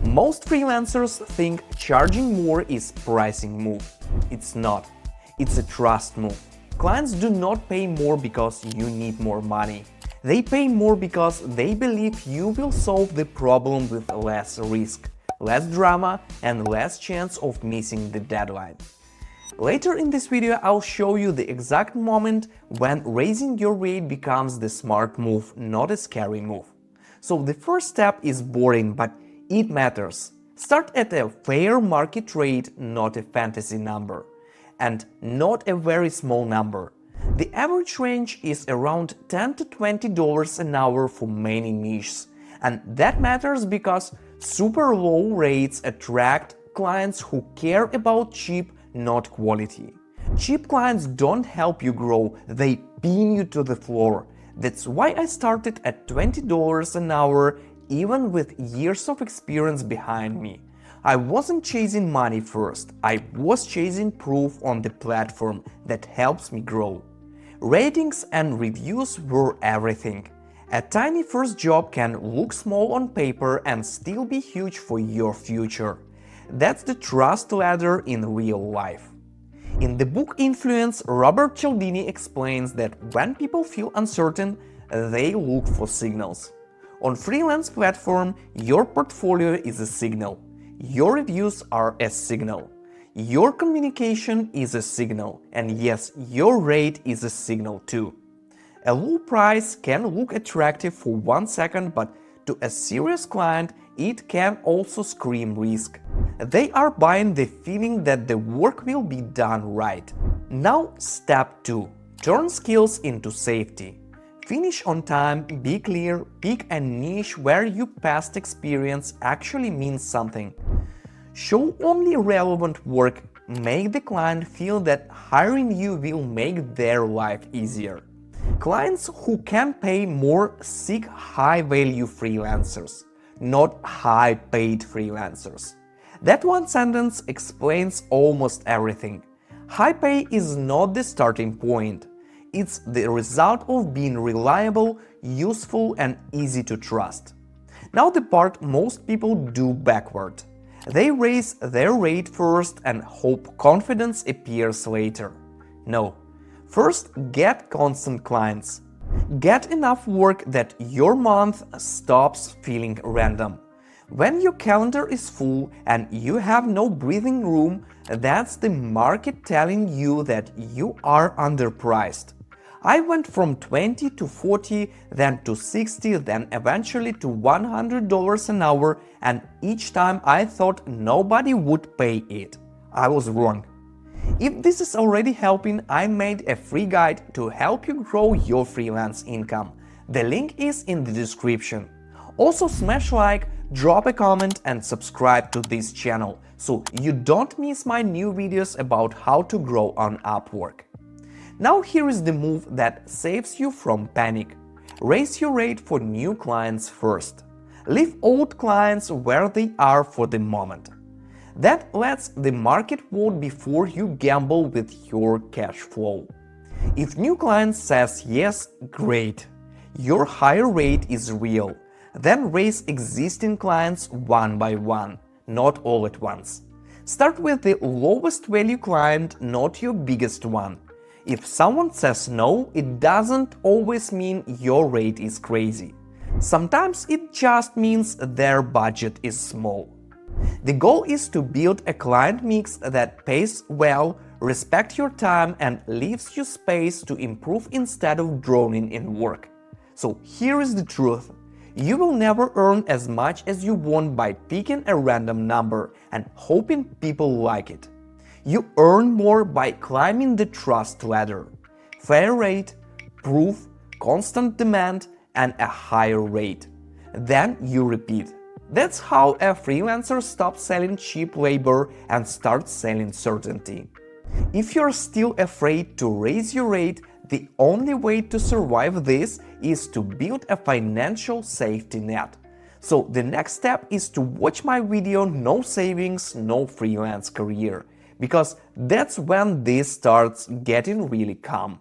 Most freelancers think charging more is pricing move. It's not. It's a trust move. Clients do not pay more because you need more money. They pay more because they believe you will solve the problem with less risk, less drama, and less chance of missing the deadline. Later in this video, I'll show you the exact moment when raising your rate becomes the smart move, not a scary move. So the first step is boring, but it matters. Start at a fair market rate, not a fantasy number, and not a very small number. The average range is around $10 to $20 an hour for many niches, and that matters because super low rates attract clients who care about cheap, not quality. Cheap clients don't help you grow, they pin you to the floor. That's why I started at $20 an hour, even with years of experience behind me. I wasn't chasing money first, I was chasing proof on the platform that helps me grow. Ratings and reviews were everything. A tiny first job can look small on paper and still be huge for your future. That's the trust ladder in real life. In the book Influence, Robert Cialdini explains that when people feel uncertain, they look for signals. On freelance platform, your portfolio is a signal. Your reviews are a signal. Your communication is a signal. And yes, your rate is a signal too. A low price can look attractive for 1 second, but to a serious client, it can also scream risk. They are buying the feeling that the work will be done right. Now, step 2. Turn skills into safety. Finish on time, be clear, pick a niche where your past experience actually means something. Show only relevant work, make the client feel that hiring you will make their life easier. Clients who can pay more seek high-value freelancers, not high-paid freelancers. That one sentence explains almost everything. High pay is not the starting point. It's the result of being reliable, useful, and easy to trust. Now the part most people do backward. They raise their rate first and hope confidence appears later. No. First, get constant clients. Get enough work that your month stops feeling random. When your calendar is full and you have no breathing room, that's the market telling you that you are underpriced. I went from 20 to 40, then to 60, then eventually to $100 an hour, and each time I thought nobody would pay it. I was wrong. If this is already helping, I made a free guide to help you grow your freelance income. The link is in the description. Also smash like, drop a comment and subscribe to this channel so you don't miss my new videos about how to grow on Upwork. Now here is the move that saves you from panic. Raise your rate for new clients first. Leave old clients where they are for the moment. That lets the market vote before you gamble with your cash flow. If new client says yes, great. Your higher rate is real. Then raise existing clients one by one, not all at once. Start with the lowest value client, not your biggest one. If someone says no, it doesn't always mean your rate is crazy. Sometimes it just means their budget is small. The goal is to build a client mix that pays well, respects your time, and leaves you space to improve instead of drowning in work. So here is the truth. You will never earn as much as you want by picking a random number and hoping people like it. You earn more by climbing the trust ladder. Fair rate, proof, constant demand, and a higher rate. Then you repeat. That's how a freelancer stops selling cheap labor and starts selling certainty. If you're still afraid to raise your rate, the only way to survive this is to build a financial safety net. So the next step is to watch my video No Savings, No Freelance Career, because that's when this starts getting really calm.